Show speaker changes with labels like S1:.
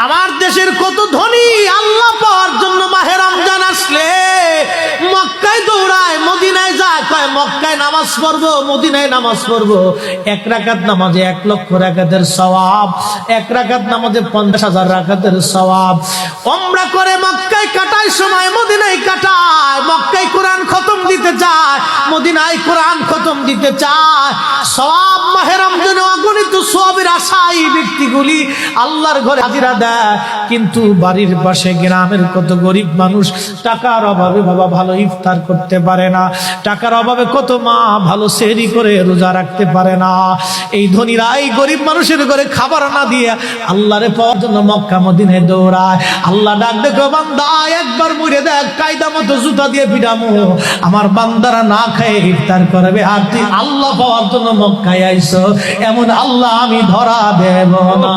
S1: আমার দেশের কত ধনী আল্লাহ পাওয়ার জন্য মাহে রমজান আসলে মক্কায় দৌড়ায়, মদিনায় যায়, কয় মক্কায় নামাজ পড়বো, মদিনায় নামাজ পড়বো। এক রাকাত নামাজে 1,00,000 রাকাতের সওয়াব, এক রাকাত নামাজে 50,000 রাকাতের সওয়াব। উমরা করে মক্কায় কাটায় সময় মদিনায় কাটায়, মক্কায় কোরআন খতম দিতে চায়, মদিনায় কোরআন খতম দিতে চায়। সওয়াব মাহে রমজানে অগণিত সওয়াবের আশায় ব্যক্তিগুলি আল্লাহর ঘরে হাজিরা দেয়, কিন্তু বাড়ির পাশে গ্রামের কত গরিব মানুষ টাকার অভাবে বাবা ভালো ইফতার করতে পারে না, টাকার অভাবে কত মা ভালো সেহরি করে রোজা রাখতে পারে না। এই ধনীরা এই গরিব মানুষের ঘরে খাবার না দিয়ে আল্লাহরে পাওয়ার জন্য মক্কা মদিনায় দৌড়ায়। আল্লাহ ডাক দেখো, বান্দা একবার মরে দেখ, কায়দা মতো জুতা দিয়ে পিটামো, আমার বান্দারা না খেয়ে ইফতার করবে, আর তুই আল্লাহ পাওয়ার জন্য মক্কায় আইছো, এমন আল্লাহ আমি ধরা দেব না।